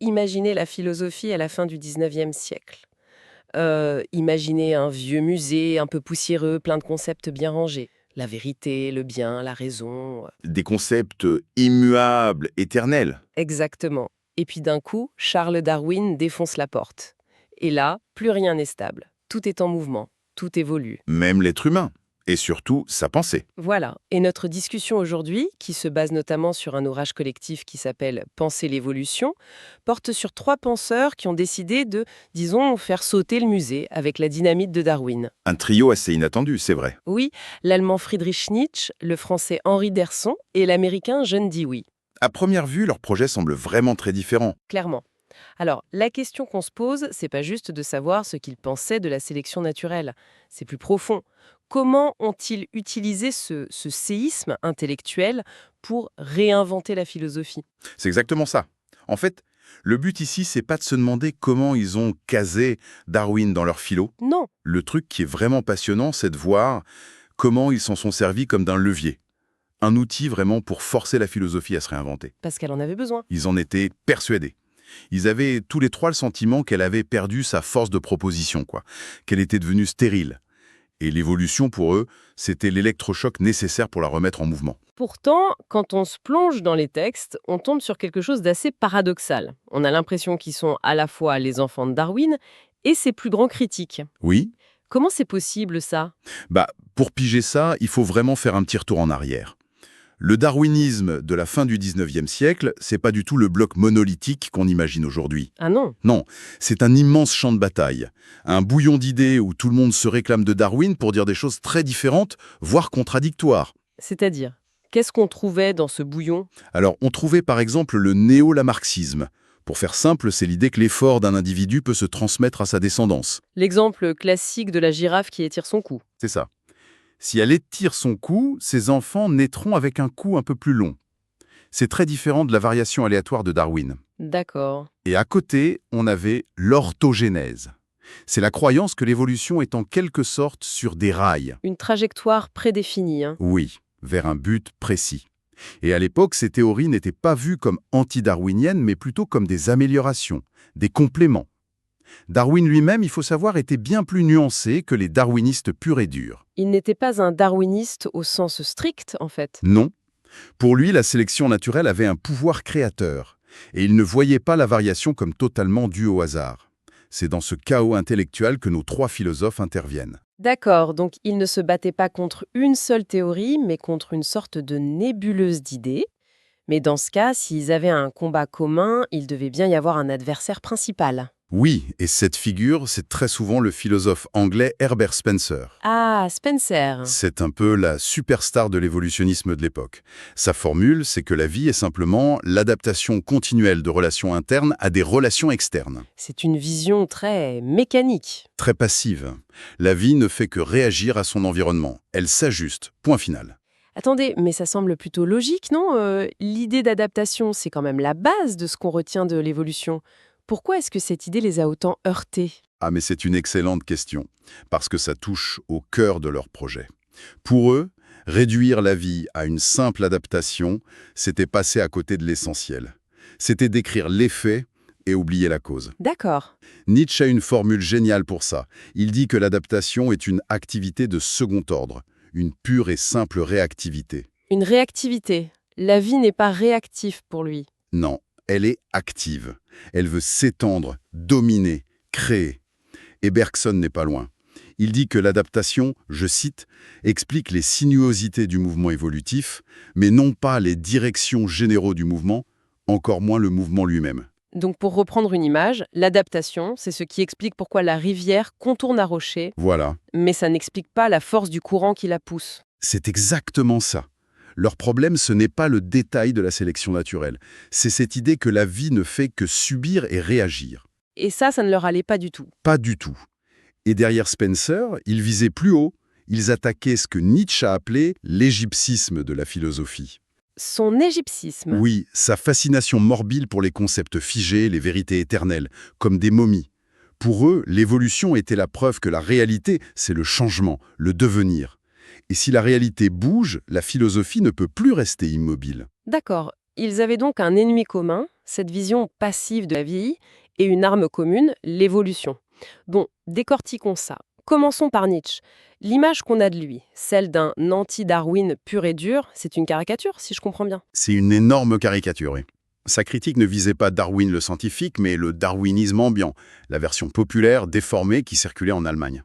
Imaginez la philosophie à la fin du 19e siècle. Imaginez un vieux musée un peu poussiéreux, plein de concepts bien rangés. La vérité, le bien, la raison. Des concepts immuables, éternels. Exactement. Et puis d'un coup, Charles Darwin défonce la porte. Et là, plus rien n'est stable. Tout est en mouvement. Tout évolue. Même l'être humain. Et surtout, sa pensée. Voilà. Et notre discussion aujourd'hui, qui se base notamment sur un ouvrage collectif qui s'appelle Penser l'évolution, porte sur 3 penseurs qui ont décidé de, disons, faire sauter le musée avec la dynamite de Darwin. Un trio assez inattendu, c'est vrai. Oui, l'allemand Friedrich Nietzsche, le français Henri Derson et l'américain John Dewey, À première vue, leur projet semble vraiment très différent. clairement. Alors, la question qu'on se pose, c'est pas juste de savoir ce qu'ils pensaient de la sélection naturelle, c'est plus profond. Comment ont-ils utilisé ce séisme intellectuel pour réinventer la philosophie? C'est exactement ça. En fait, le but ici, c'est pas de se demander comment ils ont casé Darwin dans leur philo. Non, Le truc qui est vraiment passionnant, c'est de voir comment ils s'en sont servis comme d'un levier. Un outil vraiment pour forcer la philosophie à se réinventer. parce qu'elle en avait besoin. Ils en étaient persuadés. Ils avaient tous les trois le sentiment qu'elle avait perdu sa force de proposition, quoi. Qu'elle était devenue stérile. Et l'évolution, pour eux, c'était l'électrochoc nécessaire pour la remettre en mouvement. Pourtant, quand on se plonge dans les textes, on tombe sur quelque chose d'assez paradoxal. On a l'impression qu'ils sont à la fois les enfants de Darwin et ses plus grands critiques. Oui, Comment c'est possible, ça? pour piger ça, il faut vraiment faire un petit retour en arrière. Le darwinisme de la fin du 19e siècle, c'est pas du tout le bloc monolithique qu'on imagine aujourd'hui. Ah non, Non, c'est un immense champ de bataille. Un bouillon d'idées où tout le monde se réclame de Darwin pour dire des choses très différentes, voire contradictoires. c'est-à-dire, qu'est-ce qu'on trouvait dans ce bouillon? Alors, on trouvait par exemple le néo-lamarxisme. Pour faire simple, c'est l'idée que l'effort d'un individu peut se transmettre à sa descendance. L'exemple classique de la girafe qui étire son cou. C'est ça. Si elle étire son cou, ses enfants naîtront avec un cou un peu plus long. C'est très différent de la variation aléatoire de Darwin. D'accord. Et à côté, on avait l'orthogénèse. C'est la croyance que l'évolution est en quelque sorte sur des rails. Une trajectoire prédéfinie, hein. Oui, vers un but précis. Et à l'époque, ces théories n'étaient pas vues comme anti-darwiniennes, mais plutôt comme des améliorations, des compléments. Darwin lui-même, il faut savoir, était bien plus nuancé que les darwinistes purs et durs. Il n'était pas un darwiniste au sens strict, en fait. Non. Pour lui, la sélection naturelle avait un pouvoir créateur, et il ne voyait pas la variation comme totalement due au hasard. C'est dans ce chaos intellectuel que nos 3 philosophes interviennent. D'accord, donc il ne se battait pas contre une seule théorie, mais contre une sorte de nébuleuse d'idées. Mais dans ce cas, s'ils avaient un combat commun, il devait bien y avoir un adversaire principal. Oui, et cette figure, c'est très souvent le philosophe anglais Herbert Spencer. Ah, Spencer. C'est un peu la superstar de l'évolutionnisme de l'époque. Sa formule, c'est que la vie est simplement l'adaptation continuelle de relations internes à des relations externes. C'est une vision très mécanique. Très passive. La vie ne fait que réagir à son environnement. Elle s'ajuste. Point final. Attendez, mais ça semble plutôt logique, non? L'idée d'adaptation, c'est quand même la base de ce qu'on retient de l'évolution. Pourquoi est-ce que cette idée les a autant heurtés? Ah, mais c'est une excellente question, parce que ça touche au cœur de leur projet. Pour eux, réduire la vie à une simple adaptation, c'était passer à côté de l'essentiel. C'était décrire l'effet et oublier la cause. D'accord. Nietzsche a une formule géniale pour ça. Il dit que l'adaptation est une activité de second ordre, une pure et simple réactivité. Une réactivité. La vie n'est pas réactive pour lui. Non, elle est active. Elle veut s'étendre, dominer, créer. Et Bergson n'est pas loin. Il dit que l'adaptation, je cite, explique les sinuosités du mouvement évolutif, mais non pas les directions généraux du mouvement, encore moins le mouvement lui-même. Donc pour reprendre une image, l'adaptation, c'est ce qui explique pourquoi la rivière contourne un rocher, Voilà, mais ça n'explique pas la force du courant qui la pousse. c'est exactement ça. Leur problème, ce n'est pas le détail de la sélection naturelle, c'est cette idée que la vie ne fait que subir et réagir. Et ça ne leur allait pas du tout. Pas du tout. Et derrière Spencer, ils visaient plus haut. Ils attaquaient ce que Nietzsche a appelé l'égypsisme de la philosophie. Son égyptisme. Oui, sa fascination morbide pour les concepts figés, les vérités éternelles, comme des momies. Pour eux, l'évolution était la preuve que la réalité, c'est le changement, le devenir. Et si la réalité bouge, la philosophie ne peut plus rester immobile. D'accord. Ils avaient donc un ennemi commun, cette vision passive de la vie, et une arme commune, l'évolution. Bon, décortiquons ça. Commençons par Nietzsche. L'image qu'on a de lui, celle d'un anti-Darwin pur et dur, c'est une caricature, si je comprends bien. C'est une énorme caricature, oui. Sa critique ne visait pas Darwin le scientifique, mais le darwinisme ambiant, la version populaire, déformée qui circulait en Allemagne.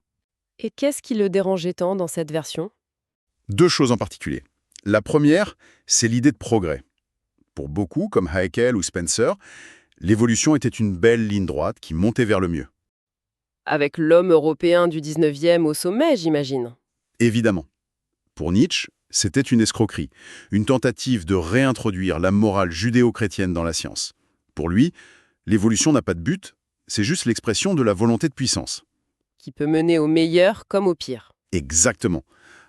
Et qu'est-ce qui le dérangeait tant dans cette version? Deux choses en particulier. La première, c'est l'idée de progrès. Pour beaucoup, comme Haeckel ou Spencer, l'évolution était une belle ligne droite qui montait vers le mieux. Avec l'homme européen du 19e au sommet, j'imagine. Évidemment. Pour Nietzsche, c'était une escroquerie, une tentative de réintroduire la morale judéo-chrétienne dans la science. Pour lui, l'évolution n'a pas de but, c'est juste l'expression de la volonté de puissance. Qui peut mener au meilleur comme au pire. Exactement.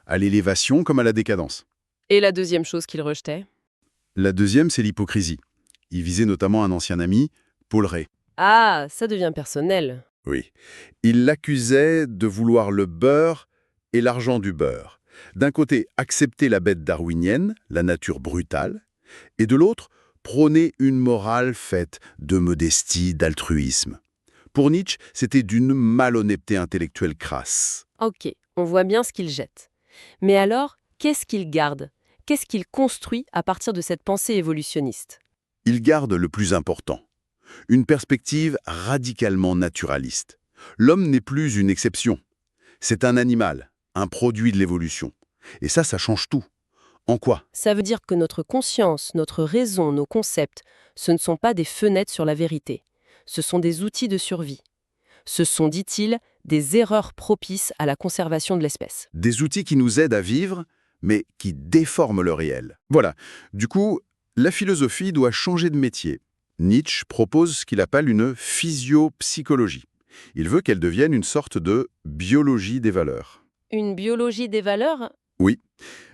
À l'élévation comme à la décadence. Et la deuxième chose qu'il rejetait? La deuxième, c'est l'hypocrisie. Il visait notamment un ancien ami, Paul Rey. Ah, ça devient personnel. Oui. Il l'accusait de vouloir le beurre et l'argent du beurre. D'un côté, accepter la bête darwinienne, la nature brutale, et de l'autre, prôner une morale faite de modestie, d'altruisme. Pour Nietzsche, c'était d'une malhonnêteté intellectuelle crasse. Ok, on voit bien ce qu'il jette. Mais alors, qu'est-ce qu'il garde? Qu'est-ce qu'il construit à partir de cette pensée évolutionniste? Il garde le plus important, une perspective radicalement naturaliste. L'homme n'est plus une exception. C'est un animal, un produit de l'évolution. Et ça change tout. En quoi? Ça veut dire que notre conscience, notre raison, nos concepts, ce ne sont pas des fenêtres sur la vérité. Ce sont des outils de survie. Ce sont, dit-il, des erreurs propices à la conservation de l'espèce. Des outils qui nous aident à vivre, mais qui déforment le réel. Voilà. Du coup, la philosophie doit changer de métier. Nietzsche propose ce qu'il appelle une physiopsychologie. Il veut qu'elle devienne une sorte de biologie des valeurs. Une biologie des valeurs? Oui,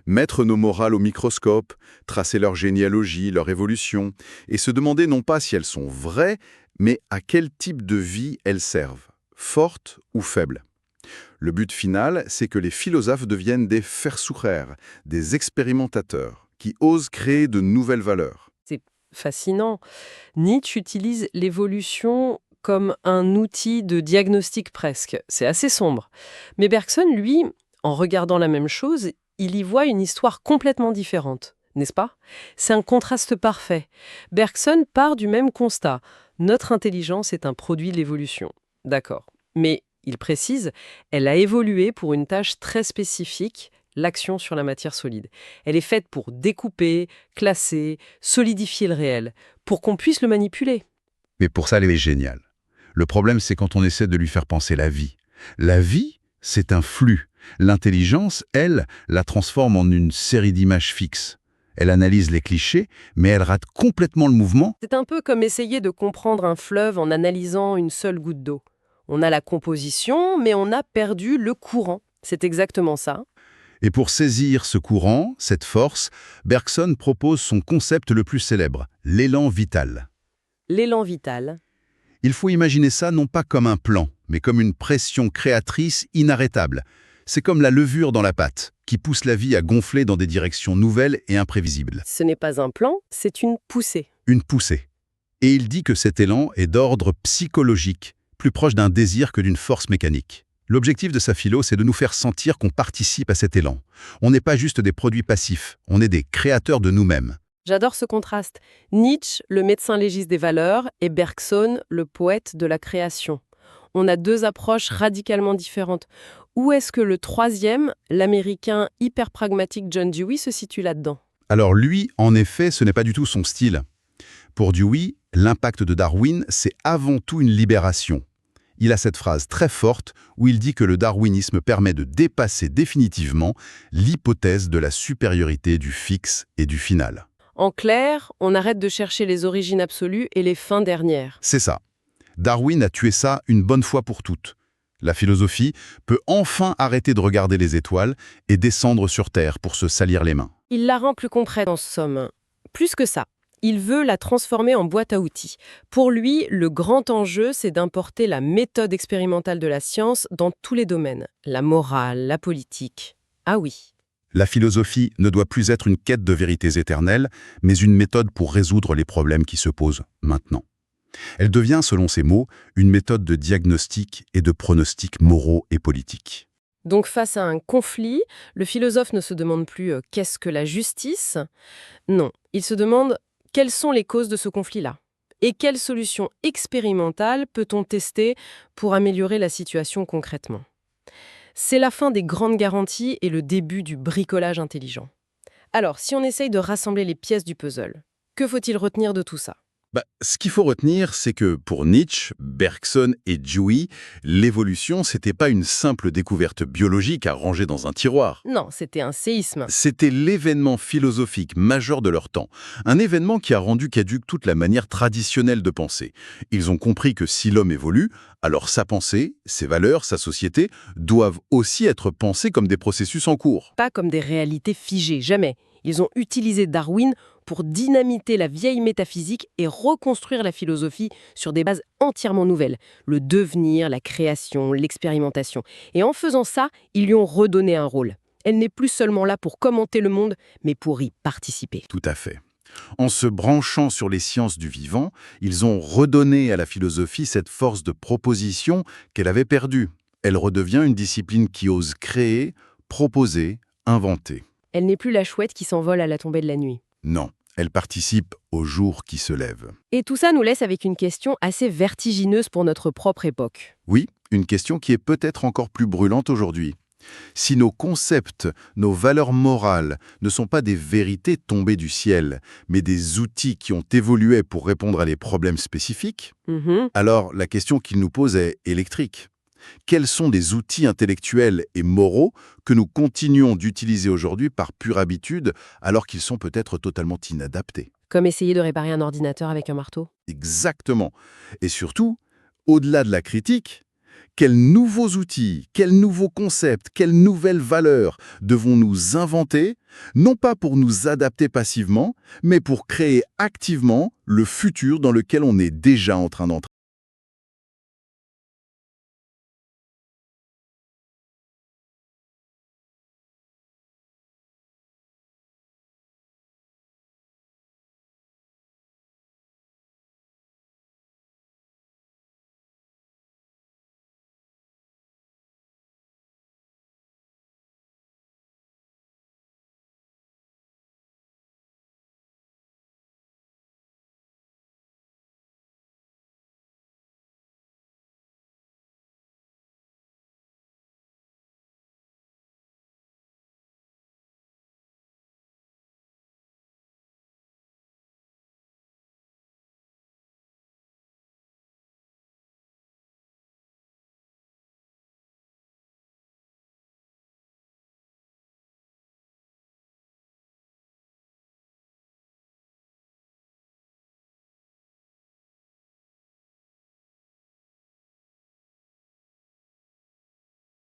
mettre nos morales au microscope, tracer leur généalogie, leur évolution, et se demander non pas si elles sont vraies, mais à quel type de vie elles servent, fortes ou faibles. Le but final, c'est que les philosophes deviennent des Versucher, des expérimentateurs, qui osent créer de nouvelles valeurs. C'est fascinant. Nietzsche utilise l'évolution comme un outil de diagnostic presque. C'est assez sombre. Mais Bergson, lui, en regardant la même chose, il y voit une histoire complètement différente, n'est-ce pas? C'est un contraste parfait. Bergson part du même constat. Notre intelligence est un produit de l'évolution. D'accord. Mais, il précise, elle a évolué pour une tâche très spécifique, l'action sur la matière solide. Elle est faite pour découper, classer, solidifier le réel, pour qu'on puisse le manipuler. Mais pour ça, elle est géniale. Le problème, c'est quand on essaie de lui faire penser la vie. La vie, c'est un flux. L'intelligence, elle, la transforme en une série d'images fixes. Elle analyse les clichés, mais elle rate complètement le mouvement. C'est un peu comme essayer de comprendre un fleuve en analysant une seule goutte d'eau. On a la composition, mais on a perdu le courant. C'est exactement ça. Et pour saisir ce courant, cette force, Bergson propose son concept le plus célèbre, l'élan vital. L'élan vital. Il faut imaginer ça non pas comme un plan, mais comme une pression créatrice inarrêtable. C'est comme la levure dans la pâte, qui pousse la vie à gonfler dans des directions nouvelles et imprévisibles. Ce n'est pas un plan, c'est une poussée. Une poussée. Et il dit que cet élan est d'ordre psychologique, plus proche d'un désir que d'une force mécanique. L'objectif de sa philo, c'est de nous faire sentir qu'on participe à cet élan. On n'est pas juste des produits passifs, on est des créateurs de nous-mêmes. J'adore ce contraste. Nietzsche, le médecin légiste des valeurs, et Bergson, le poète de la création. On a deux approches radicalement différentes. Où est-ce que le troisième, l'américain hyper pragmatique John Dewey, se situe là-dedans? Alors lui, en effet, ce n'est pas du tout son style. Pour Dewey, l'impact de Darwin, c'est avant tout une libération. Il a cette phrase très forte où il dit que le darwinisme permet de dépasser définitivement l'hypothèse de la supériorité du fixe et du final. En clair, on arrête de chercher les origines absolues et les fins dernières. C'est ça. Darwin a tué ça une bonne fois pour toutes. La philosophie peut enfin arrêter de regarder les étoiles et descendre sur Terre pour se salir les mains. Il la rend plus concrète en somme. Plus que ça, il veut la transformer en boîte à outils. Pour lui, le grand enjeu, c'est d'importer la méthode expérimentale de la science dans tous les domaines. La morale, la politique. Ah oui. La philosophie ne doit plus être une quête de vérités éternelles, mais une méthode pour résoudre les problèmes qui se posent maintenant. Elle devient, selon ses mots, une méthode de diagnostic et de pronostics moraux et politiques. Donc face à un conflit, le philosophe ne se demande plus qu'est-ce que la justice? Non, il se demande quelles sont les causes de ce conflit-là et quelles solutions expérimentales peut-on tester pour améliorer la situation concrètement. C'est la fin des grandes garanties et le début du bricolage intelligent. Alors, si on essaye de rassembler les pièces du puzzle, que faut-il retenir de tout ça? Ce qu'il faut retenir, c'est que pour Nietzsche, Bergson et Dewey, l'évolution, c'était pas une simple découverte biologique à ranger dans un tiroir. Non, c'était un séisme. C'était l'événement philosophique majeur de leur temps, un événement qui a rendu caduque toute la manière traditionnelle de penser. Ils ont compris que si l'homme évolue, alors sa pensée, ses valeurs, sa société doivent aussi être pensées comme des processus en cours. Pas comme des réalités figées, jamais. Ils ont utilisé Darwin pour dynamiter la vieille métaphysique et reconstruire la philosophie sur des bases entièrement nouvelles. Le devenir, la création, l'expérimentation. Et en faisant ça, ils lui ont redonné un rôle. Elle n'est plus seulement là pour commenter le monde, mais pour y participer. Tout à fait. En se branchant sur les sciences du vivant, ils ont redonné à la philosophie cette force de proposition qu'elle avait perdue. Elle redevient une discipline qui ose créer, proposer, inventer. Elle n'est plus la chouette qui s'envole à la tombée de la nuit. Non, elle participe au jour qui se lève. Et tout ça nous laisse avec une question assez vertigineuse pour notre propre époque. Oui, une question qui est peut-être encore plus brûlante aujourd'hui. Si nos concepts, nos valeurs morales ne sont pas des vérités tombées du ciel, mais des outils qui ont évolué pour répondre à des problèmes spécifiques, alors la question qu'il nous pose est électrique. Quels sont des outils intellectuels et moraux que nous continuons d'utiliser aujourd'hui par pure habitude alors qu'ils sont peut-être totalement inadaptés? Comme essayer de réparer un ordinateur avec un marteau. Exactement. Et surtout, au-delà de la critique, quels nouveaux outils, quels nouveaux concepts, quelles nouvelles valeurs devons-nous inventer, non pas pour nous adapter passivement, mais pour créer activement le futur dans lequel on est déjà en train d'entrer?